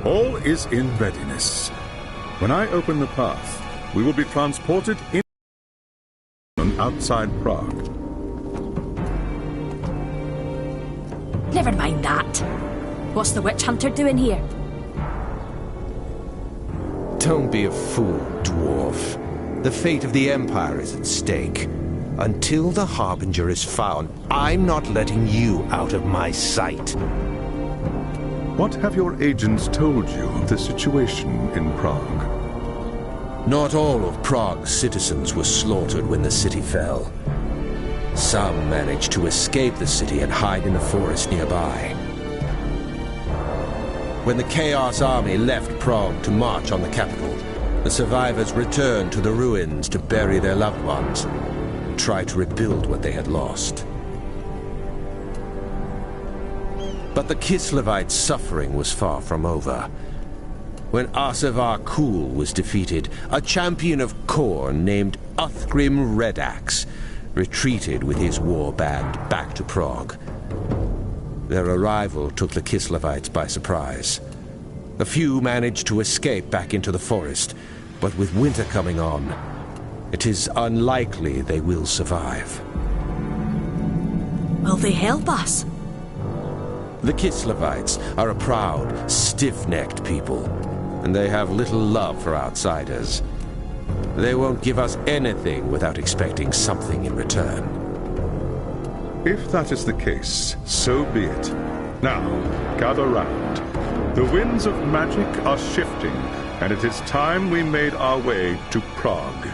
All is in readiness. When I open the path, we will be transported in outside Prague. Never mind that. What's the witch hunter doing here? Don't be a fool, dwarf. The fate of the Empire is at stake. Until the Harbinger is found, I'm not letting you out of my sight. What have your agents told you of the situation in Prague? Not all of Prague's citizens were slaughtered when the city fell. Some managed to escape the city and hide in the forest nearby. When the Chaos Army left Prague to march on the capital, the survivors returned to the ruins to bury their loved ones and try to rebuild what they had lost. But the Kislevites' suffering was far from over. When Asevar Kul was defeated, a champion of Khorne named Uthgrim Redax retreated with his war band back to Prague. Their arrival took the Kislevites by surprise. A few managed to escape back into the forest, but with winter coming on, it is unlikely they will survive. Will they help us? The Kislevites are a proud, stiff-necked people, and they have little love for outsiders. They won't give us anything without expecting something in return. If that is the case, so be it. Now, gather round. The winds of magic are shifting, and it is time we made our way to Prague.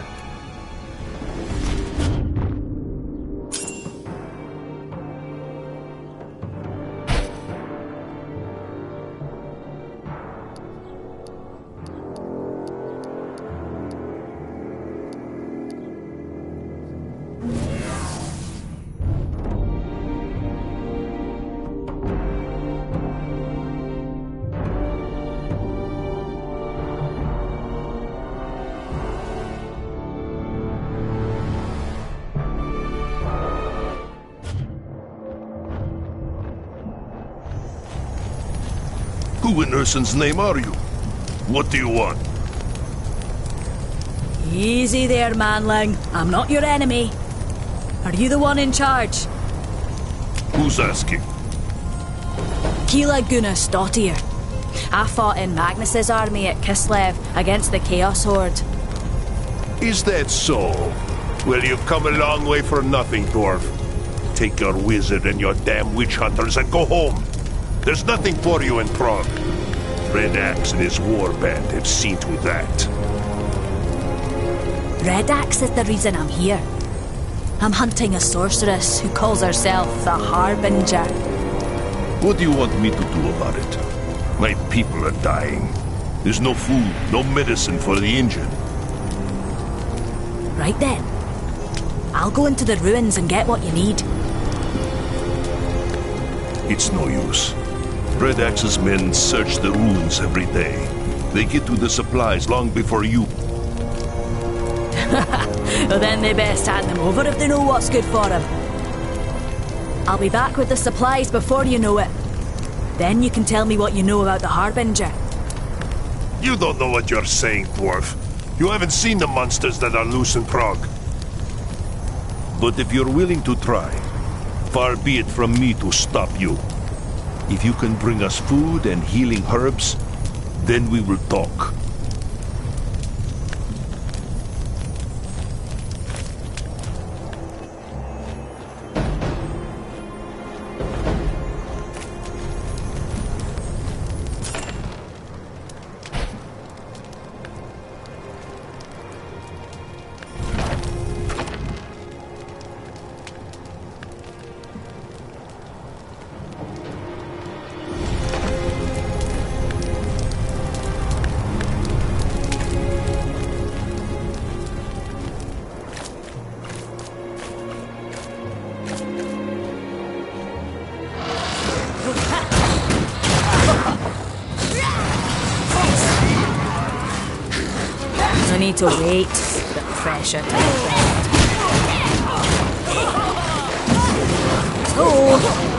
Who in Ursun's name are you? What do you want? Easy there, manling. I'm not your enemy. Are you the one in charge? Who's asking? Kila Gunnarsdottir. I fought in Magnus's army at Kislev against the Chaos Horde. Is that so? Well, you've come a long way for nothing, dwarf. Take your wizard and your damn witch hunters and go home. There's nothing for you in Prague. Red Axe and his war band have seen to that. Red Axe is the reason I'm here. I'm hunting a sorceress who calls herself the Harbinger. What do you want me to do about it? My people are dying. There's no food, no medicine for the injured. Right then. I'll go into the ruins and get what you need. It's no use. Red Axe's men search the ruins every day. They get to the supplies long before you. Well, then they best hand them over if they know what's good for them. I'll be back with the supplies before you know it. Then you can tell me what you know about the Harbinger. You don't know what you're saying, dwarf. You haven't seen the monsters that are loose in Prague. But if you're willing to try, far be it from me to stop you. If you can bring us food and healing herbs, then we will talk. I need to wait for the pressure to build. So,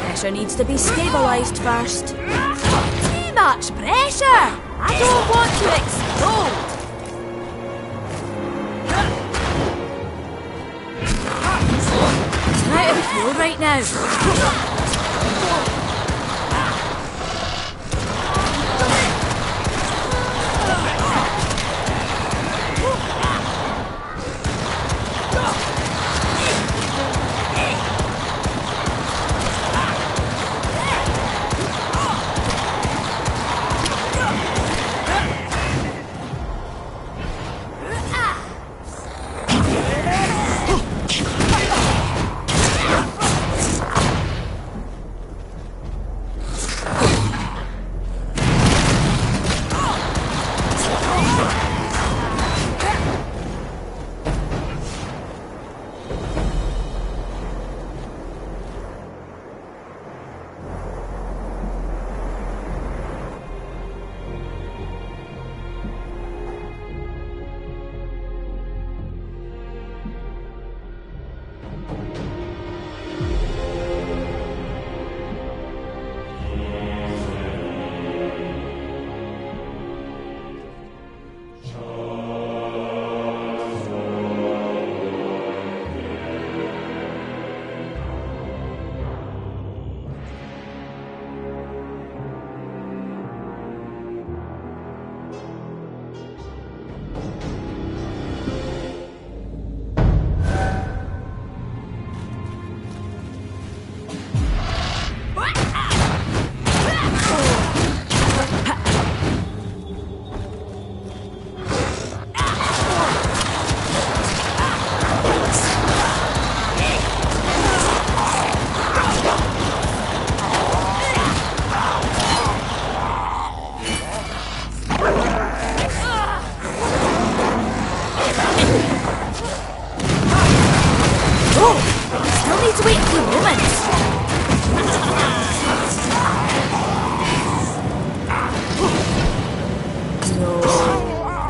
pressure needs to be stabilised first. Too much pressure! I don't want to explode! I'm out of fuel right now.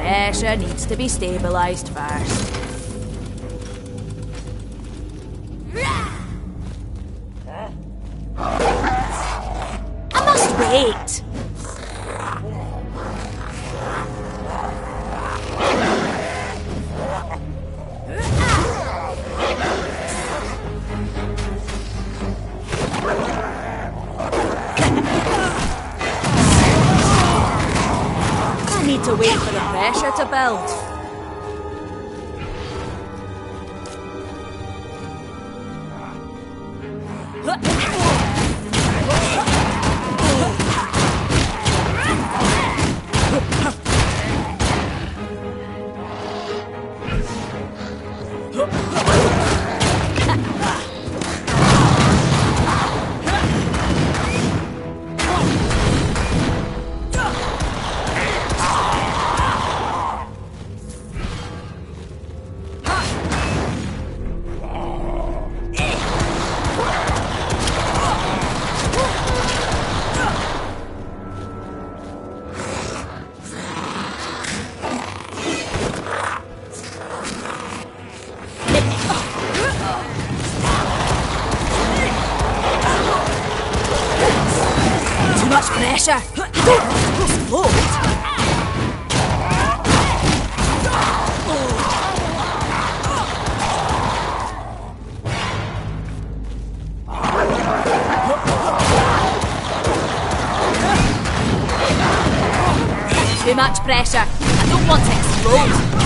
Pressure needs to be stabilised first. I must wait. I need to wait for the pressure to build. Pressure! Don't explode! Too much pressure! I don't want to explode!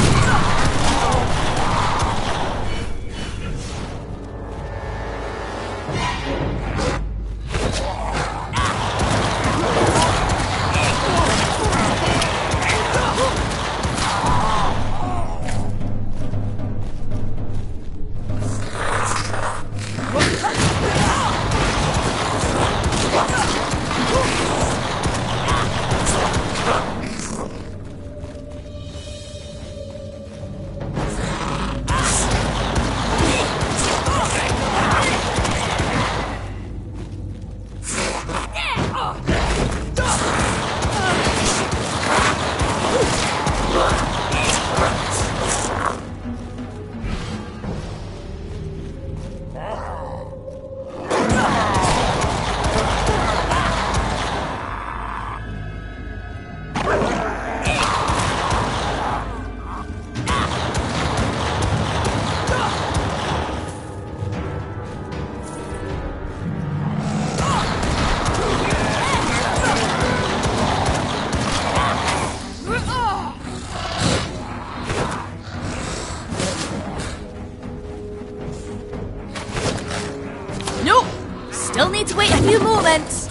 a few moments.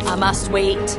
I must wait.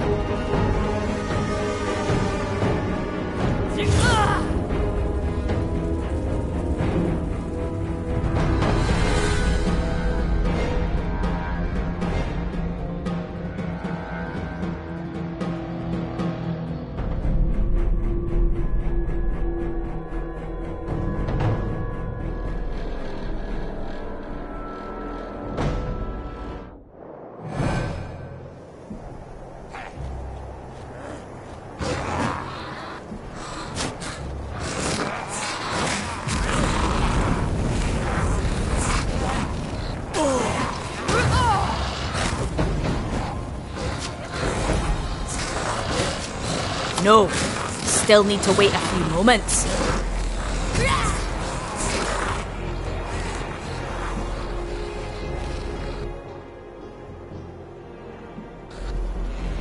No, still need to wait a few moments.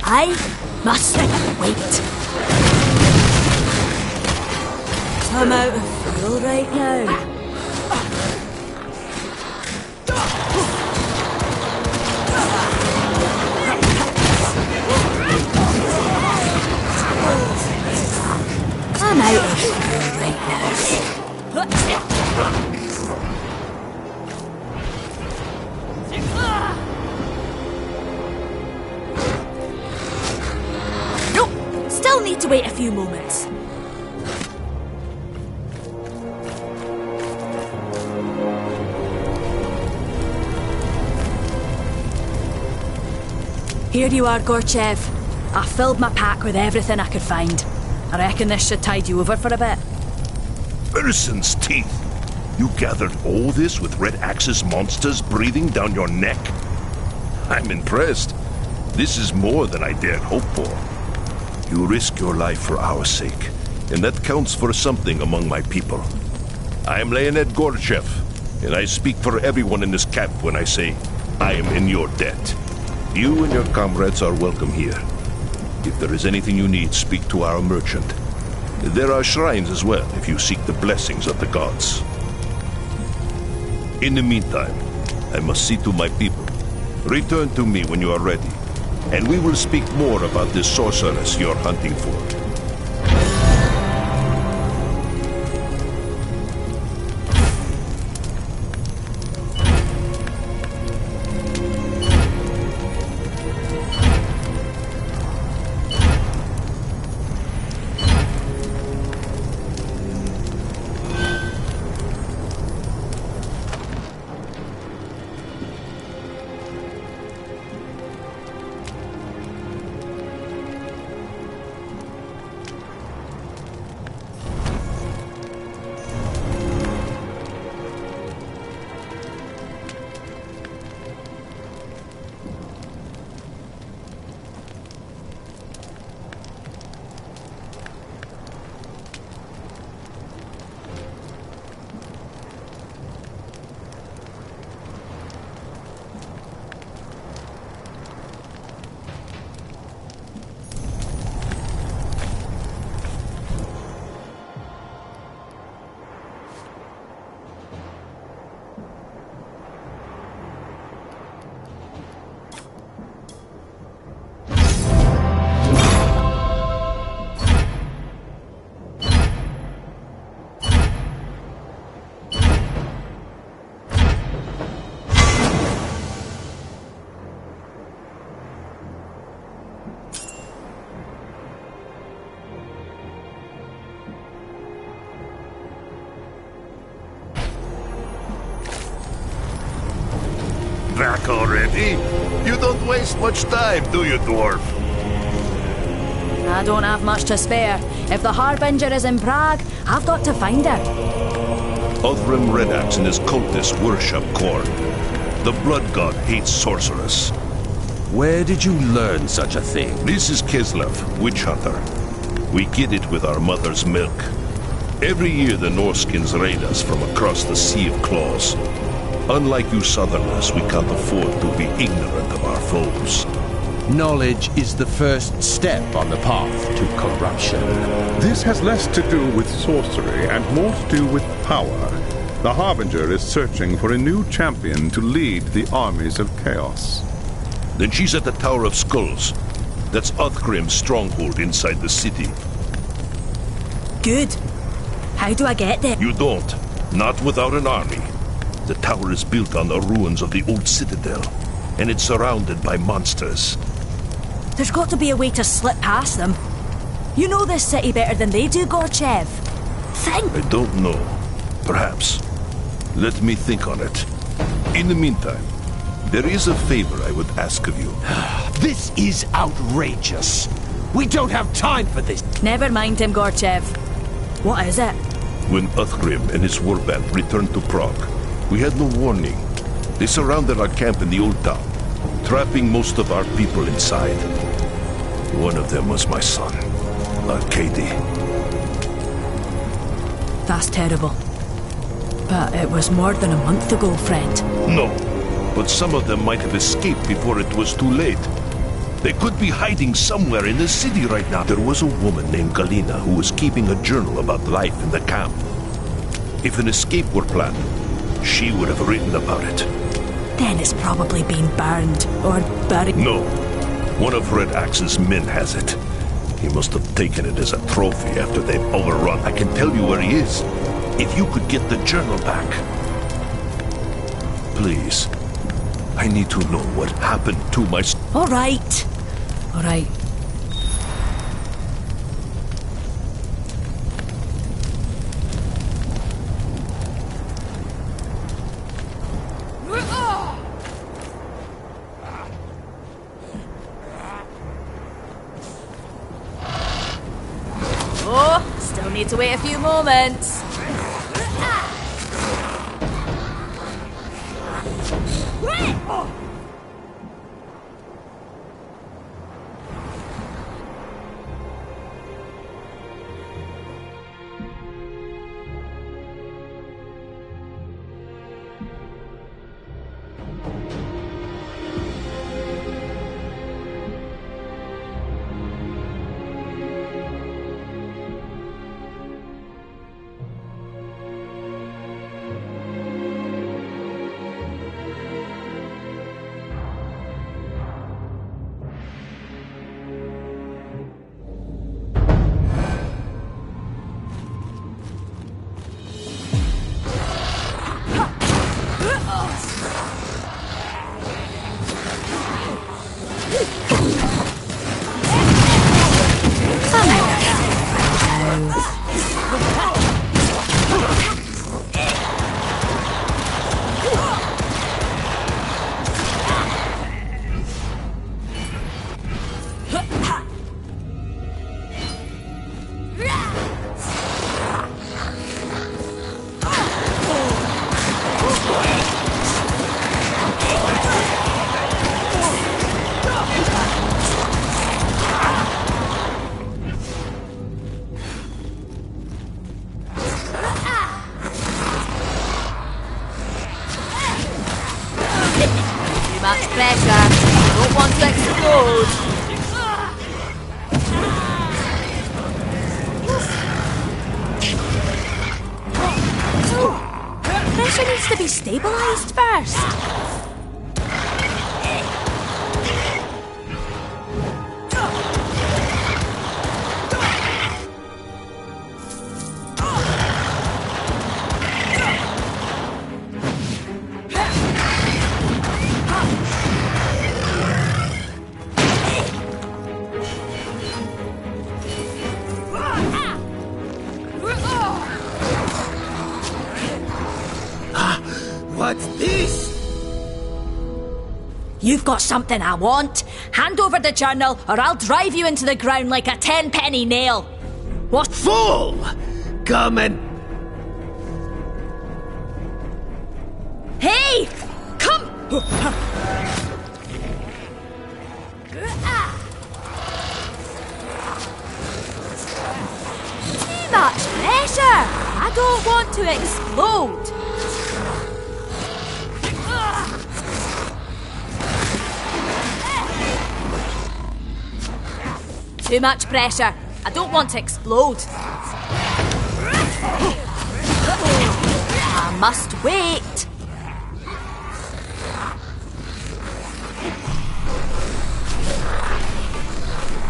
I must wait. I'm out of fuel right now. I'm out of fuel right now. Nope, still need to wait a few moments. Here you are, Gorchev. I filled my pack with everything I could find. I reckon this should tide you over for a bit. Person's teeth! You gathered all this with Red Axe's monsters breathing down your neck? I'm impressed. This is more than I dared hope for. You risk your life for our sake, and that counts for something among my people. I am Leonid Gorchev, and I speak for everyone in this camp when I say I am in your debt. You and your comrades are welcome here. If there is anything you need, speak to our merchant. There are shrines as well, if you seek the blessings of the gods. In the meantime, I must see to my people. Return to me when you are ready, and we will speak more about this sorceress you're hunting for. already? You don't waste much time, do you, dwarf? I don't have much to spare. If the Harbinger is in Prague, I've got to find her. Othrim Redax and his cultists worship corn. The blood god hates sorcerers. Where did you learn such a thing? This is Kislev, witch hunter. We get it with our mother's milk. Every year the Norskins raid us from across the Sea of Claws. Unlike you Southerners, we can't afford to be ignorant of our foes. Knowledge is the first step on the path to corruption. This has less to do with sorcery and more to do with power. The Harbinger is searching for a new champion to lead the armies of chaos. Then she's at the Tower of Skulls. That's Othgrim's stronghold inside the city. Good. How do I get there? You don't. Not without an army. The tower is built on the ruins of the old citadel, and it's surrounded by monsters. There's got to be a way to slip past them. You know this city better than they do, Gorchev. Think! I don't know. Perhaps. Let me think on it. In the meantime, there is a favor I would ask of you. This is outrageous. We don't have time for this. Never mind him, Gorchev. What is it? When Othgrim and his warband returned to Prague, we had no warning. They surrounded our camp in the old town, trapping most of our people inside. One of them was my son, Arkady. That's terrible. But it was more than a month ago, friend. No, but some of them might have escaped before it was too late. They could be hiding somewhere in the city right now. There was a woman named Galina who was keeping a journal about life in the camp. If an escape were planned, she would have written about it. Then it's probably been burned or buried. No. One of Red Axe's men has it. He must have taken it as a trophy after they've overrun. I can tell you where he is. If you could get the journal back. Please. I need to know what happened to my... All right. All right. Oh, still need to wait a few moments. Much pressure. Don't want to explode. Pressure needs to be stabilized first. What's this? You've got something I want. Hand over the journal, or I'll drive you into the ground like a 10-penny nail. What? Fool! Come and... Hey! Come! Too much pressure! I don't want to explode. Too much pressure. I don't want to explode. I must wait.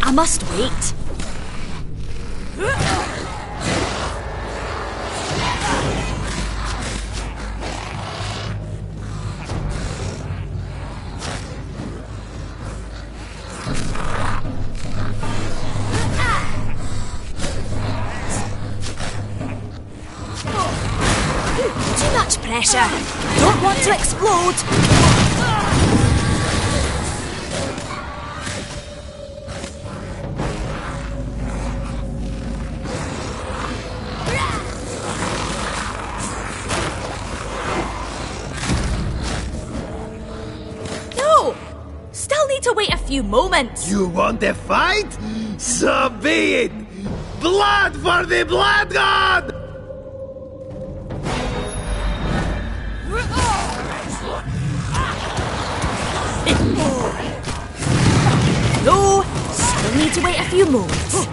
I must wait. Too much pressure. I don't want to explode. No! Still need to wait a few moments. You want a fight? So be it! Blood for the Blood God! No! Still need to wait a few moments.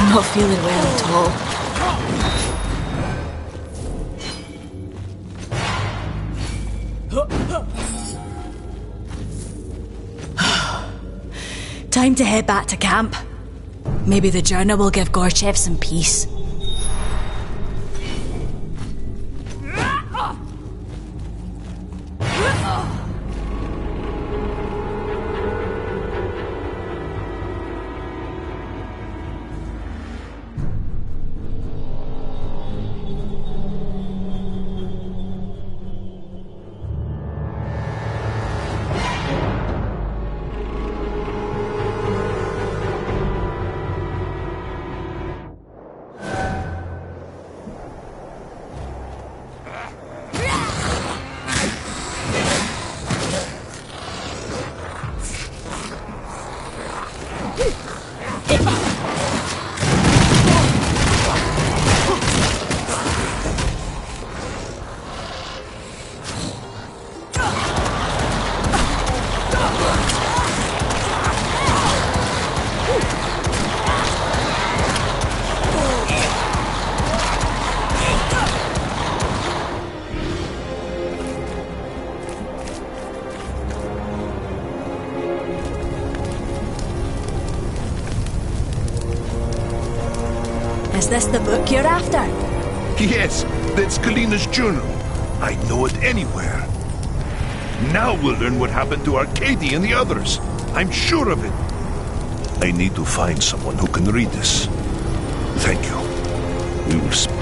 I'm not feeling well at all. Time to head back to camp. Maybe the journal will give Gorchev some peace. Is this the book you're after? Yes, that's Kalina's journal. I'd know it anywhere. Now we'll learn what happened to Arcady and the others. I'm sure of it. I need to find someone who can read this. Thank you. We will speak.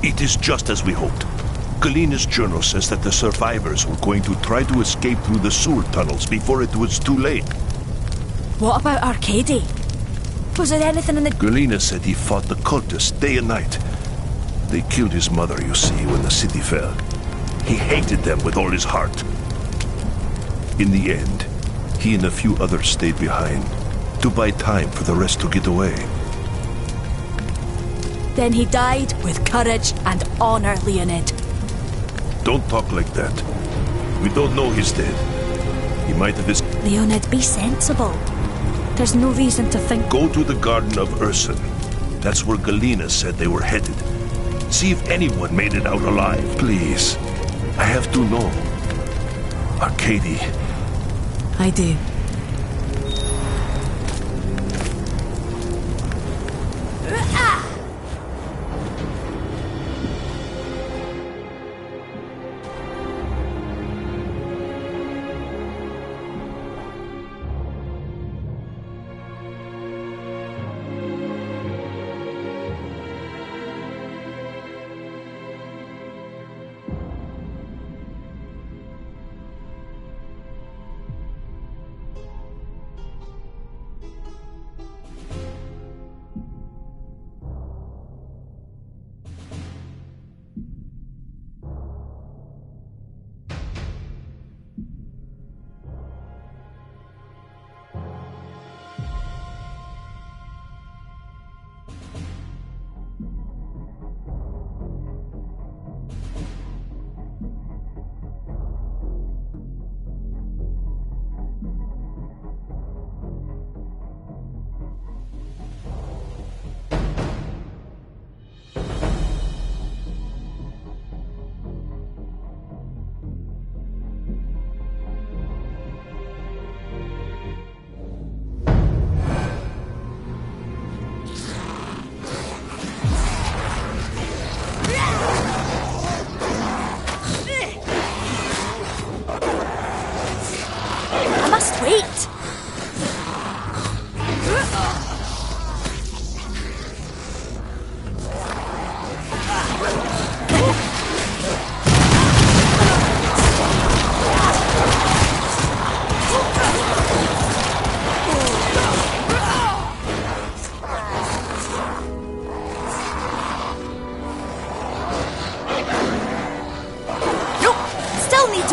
It is just as we hoped. Kalina's journal says that the survivors were going to try to escape through the sewer tunnels before it was too late. What about Arcady? Was there anything in the... Galena said he fought the cultists day and night. They killed his mother, you see, when the city fell. He hated them with all his heart. In the end, he and a few others stayed behind to buy time for the rest to get away. Then he died with courage and honor, Leonid. Don't talk like that. We don't know he's dead. He might have... Leonid, be sensible. There's no reason to think... Go to the Garden of Urson. That's where Galena said they were headed. See if anyone made it out alive. Please. I have to know. Arcady. I do.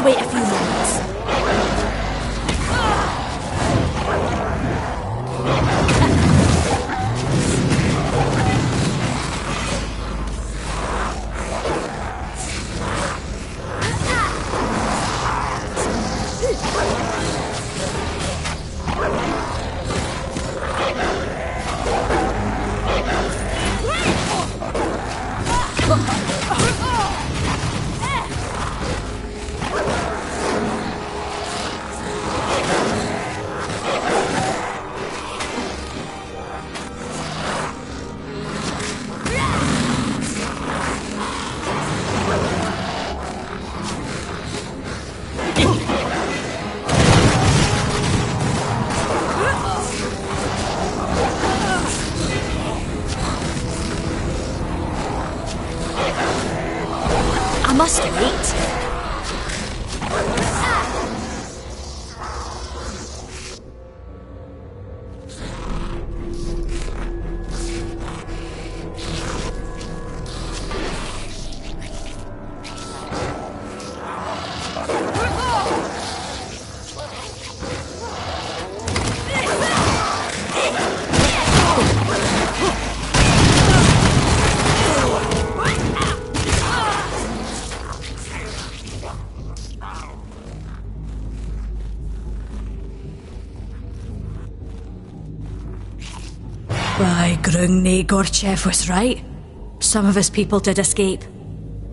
Wait a few moments. I must wait. Why, Grungni Gorchev was right. Some of his people did escape.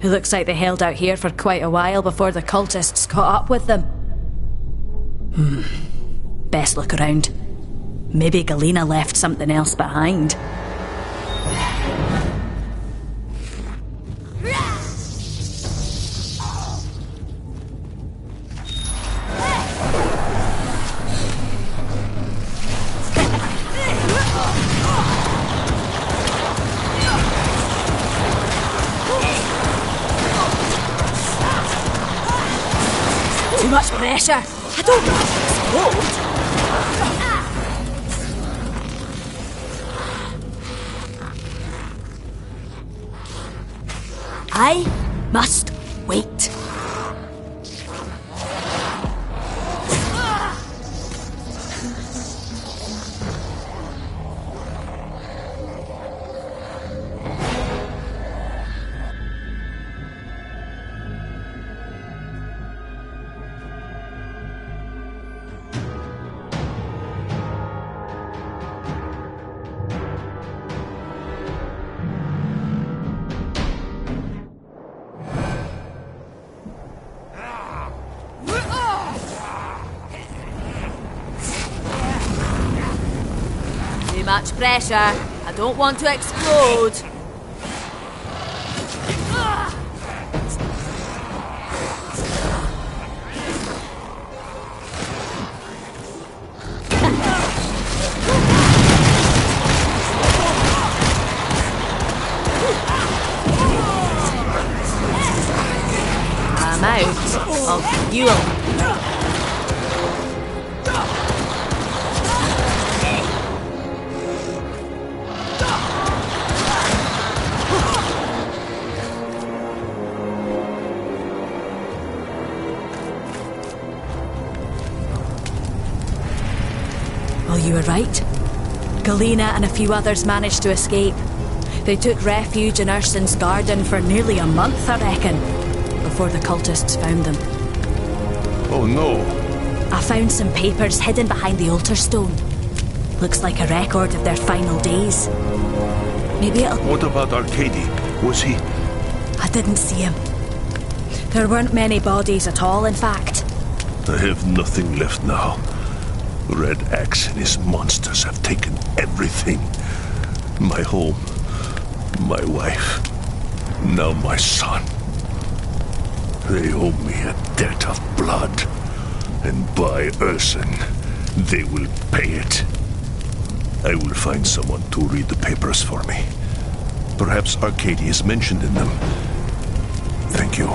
It looks like they held out here for quite a while before the cultists caught up with them. Best look around. Maybe Galena left something else behind. Too much pressure. I don't want to explode. I must wait. Too much pressure. I don't want to explode. I'm out of fuel. Well, you were right. Galena and a few others managed to escape. They took refuge in Urson's garden for nearly a month, I reckon, before the cultists found them. Oh no! I found some papers hidden behind the altar stone. Looks like a record of their final days. Maybe it'll... What about Arcady? Was he... I didn't see him. There weren't many bodies at all, in fact. I have nothing left now. Red Axe and his monsters have taken everything. My home, my wife, now my son. They owe me a debt of blood. And by Urson, they will pay it. I will find someone to read the papers for me. Perhaps Arcady is mentioned in them. Thank you.